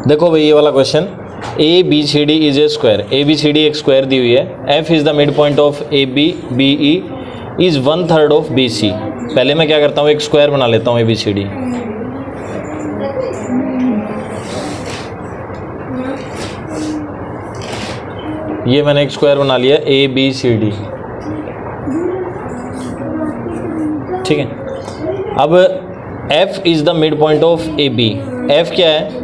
देखो भाई ये वाला question, A B C D is a square, A B C D एक स्क्वायर दी हुई है, F is the mid point of A B, B E is 1/3 of B C. पहले मैं क्या करता हूँ, एक स्क्वायर बना लेता हूँ ए बी सी डी। ये मैंने एक स्क्वायर बना लिया ए बी सी डी, ठीक है। अब F is the mid point of A B, F क्या है,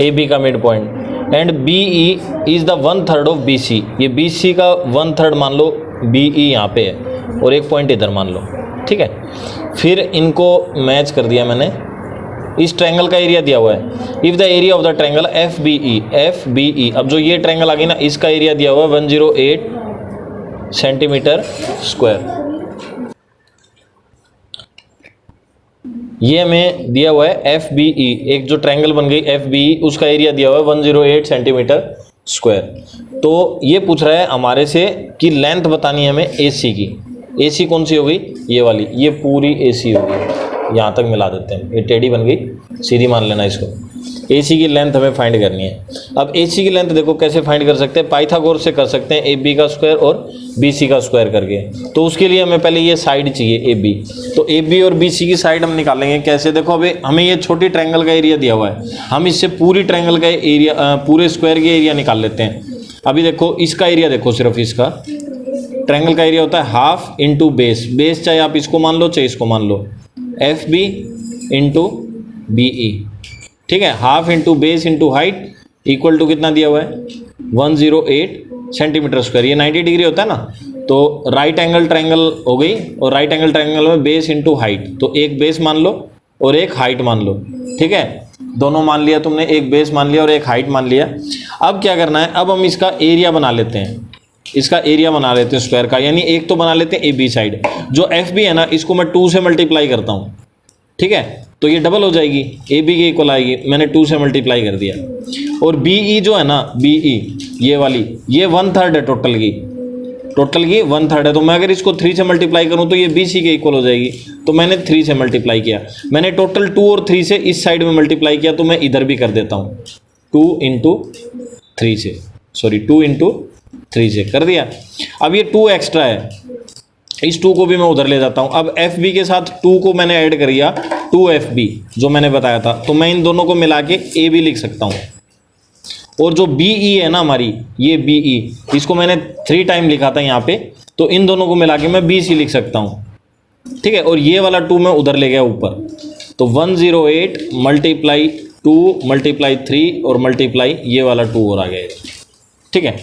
ए बी का mid point, and B E is the 1/3 of B C, ये बी सी का 1/3 मान लो, बी ई यहाँ पे है और एक पॉइंट इधर मान लो, ठीक है। फिर इनको मैच कर दिया मैंने, इस ट्रायंगल का एरिया दिया हुआ है, if the area of the triangle F B E, अब जो ये ट्रायंगल आ गई ना, इसका एरिया दिया हुआ है 108 सेंटीमीटर स्क्वायर। ये हमें दिया हुआ है एफ बी ई, एक जो ट्रायंगल बन गई एफ बी ई, उसका एरिया दिया हुआ है 108 सेंटीमीटर स्क्वायर। तो ये पूछ रहा है हमारे से कि लेंथ बतानी है हमें ए सी की। ए सी कौन सी हो गई, ये वाली, ये पूरी ए सी हो गई, यहाँ तक मिला देते हैं, ये टेढ़ी बन गई, सीधी मान लेना इसको। ए सी की लेंथ हमें फाइंड करनी है। अब ए सी की लेंथ देखो कैसे फाइंड कर सकते हैं, पाइथागोरस से कर सकते हैं, ए बी का स्क्वायर और बी सी का स्क्वायर करके। तो उसके लिए हमें पहले ये साइड चाहिए ए बी, तो ए बी और बी सी की साइड हम निकालेंगे कैसे। देखो अभी हमें ये छोटी ट्रायंगल का एरिया दिया हुआ है, हम इससे पूरी ट्रायंगल का एरिया, पूरे स्क्वायर के एरिया निकाल लेते हैं। अभी देखो इसका एरिया देखो, सिर्फ इसका ट्रायंगल का एरिया होता है हाफ इंटू बेस, बेस चाहे आप इसको मान लो चाहे इसको मान लो, F B into B E, ठीक है। Half into base into height equal to कितना दिया हुआ है 108 सेंटीमीटर स्क्वायर, ये 90 डिग्री होता है ना, तो राइट एंगल ट्रायंगल हो गई, और राइट एंगल ट्रायंगल में बेस इंटू हाइट, तो एक बेस मान लो और एक हाइट मान लो, ठीक है। दोनों मान लिया तुमने, एक बेस मान लिया और एक हाइट मान लिया। अब क्या करना है, अब हम इसका एरिया बना लेते हैं, इसका एरिया बना लेते हैं स्क्वायर का, यानी एक तो बना लेते हैं ए बी साइड, जो एफ बी है ना इसको मैं 2 से मल्टीप्लाई करता हूँ, ठीक है, तो ये डबल हो जाएगी, ए बी के इक्वल आएगी, मैंने 2 से मल्टीप्लाई कर दिया। और बी ई जो है ना, बी ई ये वाली, ये 1/3 है टोटल की 1/3 है, तो मैं अगर इसको 3 से मल्टीप्लाई करूँ तो ये बी सी के इक्वल हो जाएगी, तो मैंने 3 से मल्टीप्लाई किया। मैंने टोटल 2 और 3 से इस साइड में मल्टीप्लाई किया, तो मैं इधर भी कर देता हूँ 2 इंटू 3 से, सॉरी 2 इंटू 3 से कर दिया। अब ये 2 एक्स्ट्रा है, इस 2 को भी मैं उधर ले जाता हूँ। अब एफ बी के साथ 2 को मैंने ऐड कर दिया, 2 एफ बी जो मैंने बताया था, तो मैं इन दोनों को मिला के ए बी लिख सकता हूँ। और जो बी ई है ना हमारी, ये बी ई, इसको मैंने 3 टाइम लिखा था यहाँ पे, तो इन दोनों को मिला के मैं बी सी लिख सकता हूँ, ठीक है। और ये वाला 2 मैं उधर ले गया ऊपर, तो 108 मल्टीप्लाई 2 मल्टीप्लाई 3 और मल्टीप्लाई ये वाला 2 और आ गया, ठीक है,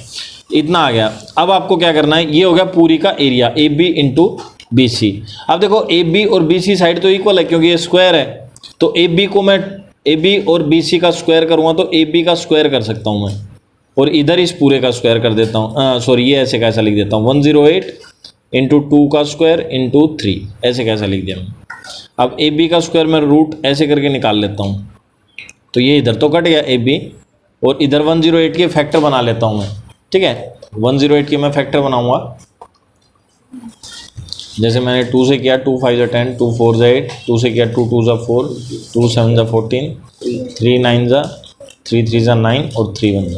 इतना आ गया। अब आपको क्या करना है, ये हो गया पूरी का area A B into B C. अब देखो ए बी और बी सी साइड तो इक्वल है क्योंकि ये स्क्वायर है, तो ए बी को मैं ए बी और बी सी का स्क्वायर करूँगा तो ए बी का स्क्वायर कर सकता हूँ मैं, और इधर इस पूरे का स्क्वायर कर देता हूँ, सॉरी ये ऐसे कैसा लिख देता हूँ 108 इंटू 2 का स्क्वायर इंटू 3, ऐसे कैसा लिख दिया मैं। अब ए बी का स्क्वायर मैं रूट ऐसे करके निकाल लेता हूँ, तो ये इधर तो कट गया ए बी, और इधर 108 के फैक्टर बना लेता हूँ मैं, ठीक है। 108 के मैं फैक्टर बनाऊंगा, जैसे मैंने 2 से किया 2 5 10, 2 4 8, 2 से किया 2 2 4, 2 7 14, 3 9 3 3 9 और 3 1,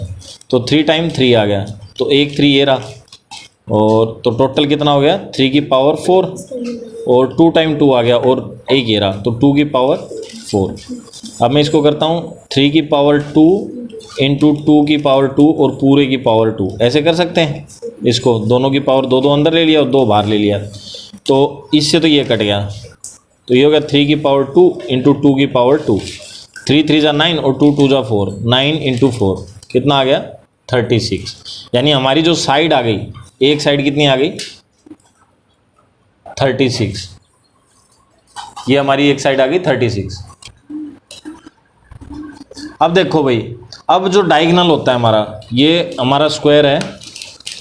तो 3 टाइम 3 आ गया, तो एक 3 ये रहा, और तो टोटल कितना हो गया 3 की पावर 4, और 2 टाइम 2 आ गया, और एक ये रहा, तो 2 की पावर 4। अब मैं इसको करता हूँ 3 की पावर 2 इंटू 2 की पावर 2 और पूरे की पावर 2, ऐसे कर सकते हैं इसको, दोनों की पावर 2 2 अंदर ले लिया और 2 बाहर ले लिया, तो इससे तो ये कट गया, तो ये हो गया 3 की पावर 2 इंटू 2 की पावर 2, 3 3 9 और 2 2 4, 9 इंटू 4 कितना आ गया 36। यानी हमारी जो साइड आ गई, एक साइड कितनी आ गई 36, ये हमारी एक साइड आ गई 36। अब देखो भाई, अब जो डायगोनल होता है हमारा, ये हमारा स्क्वायर है,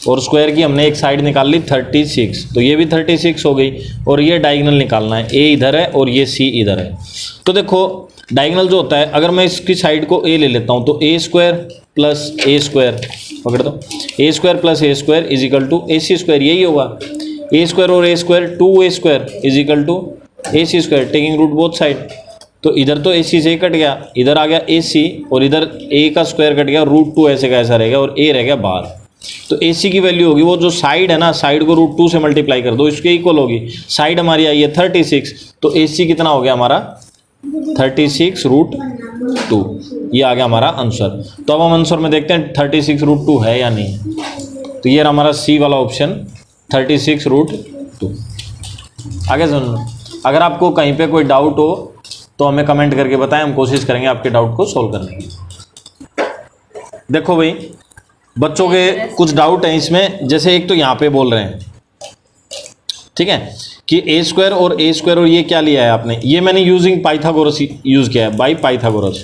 और स्क्वायर की हमने एक साइड निकाल ली 36, तो ये भी 36 हो गई, और ये डायगोनल निकालना है, ए इधर है और ये सी इधर है। तो देखो डायगोनल जो होता है, अगर मैं इसकी साइड को ए ले लेता हूँ, तो A square plus A square, पकड़ दो, A square plus A square is equal to A C square, यही होगा। ए स्क्वायर और A square 2a square is equal to A C square, taking root both side, तो इधर तो AC से cut गया, इधर आ गया AC और इधर A का स्क्वायर कट गया, √2 ऐसे का ऐसा रहेगा और A रह गया बाहर। तो AC की वैल्यू होगी, वो जो साइड है ना, साइड को √2 से मल्टीप्लाई कर दो, इसके इक्वल होगी। साइड हमारी आई है 36, तो AC कितना हो गया हमारा 36√2। ये आ गया हमारा आंसर। तो अब हम आंसर में देखते हैं 36√2 है या नहीं। तो ये हमारा C वाला ऑप्शन 36√2। आगे सुन, अगर आपको कहीं पे कोई डाउट हो तो हमें कमेंट करके बताएं, हम कोशिश करेंगे आपके डाउट को सोल्व करने की। देखो भाई, बच्चों के कुछ डाउट हैं इसमें, जैसे एक तो यहाँ पे बोल रहे हैं, ठीक है, कि A² और A² और ये क्या लिया है आपने, ये मैंने यूजिंग पाइथागोरस यूज किया है, बाई पाइथागोरस।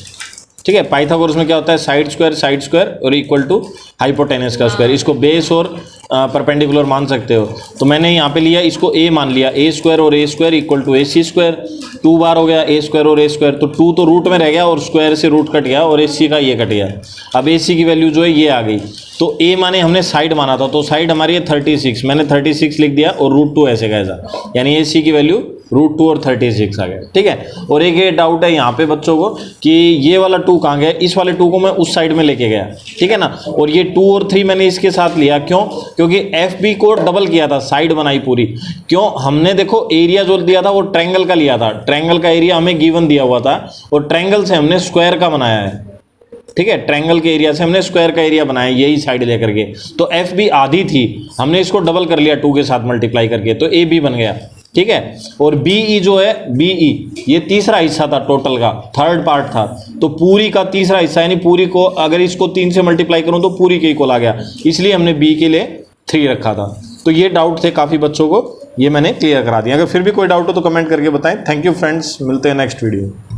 ठीक है, पाइथागोरस में क्या होता है, साइड स्क्वायर और इक्वल टू हाइपोटेनस का स्क्वायर, इसको बेस और परपेंडिकुलर मान सकते हो। तो मैंने यहाँ पे लिया, इसको A मान लिया, A² और A² इक्वल टू AC², 2 बार हो गया A² और A², तो 2 तो रूट में रह गया और स्क्वायर से रूट कट गया और AC का ये कट गया। अब AC की वैल्यू जो है ये आ गई। तो A माने हमने साइड माना था, तो साइड हमारी है 36, मैंने 36 लिख दिया और √2 ऐसे का ऐसा, यानी AC की वैल्यू √2 और 36 आ गया। ठीक है, और एक ये डाउट है यहाँ पे बच्चों को कि ये वाला 2 कहाँ गया, इस वाले 2 को मैं उस साइड में लेके गया, ठीक है ना, और ये 2 और 3 मैंने इसके साथ लिया, क्यों, क्योंकि FB को डबल किया था, साइड बनाई पूरी। क्यों, हमने देखो एरिया जो दिया था वो ट्रायंगल का लिया था, ट्रायंगल का एरिया हमें गिवन दिया हुआ था और ट्रायंगल से हमने स्क्वायर का बनाया है। ठीक है, ट्रायंगल के एरिया से हमने स्क्वायर का एरिया बनाया, यही साइड लेकर के। तो FB आधी थी, हमने इसको डबल कर लिया 2 के साथ मल्टीप्लाई करके, तो AB बन गया। ठीक है, और BE जो है, BE ये तीसरा हिस्सा था टोटल का, थर्ड पार्ट था, तो पूरी का तीसरा हिस्सा, यानी पूरी को अगर इसको 3 से मल्टीप्लाई करूं तो पूरी के इक्वल आ गया, इसलिए हमने B के लिए 3 रखा था। तो ये डाउट थे काफ़ी बच्चों को, ये मैंने क्लियर करा दिया। अगर फिर भी कोई डाउट हो तो कमेंट करके बताएं। थैंक यू फ्रेंड्स, मिलते हैं नेक्स्ट वीडियो।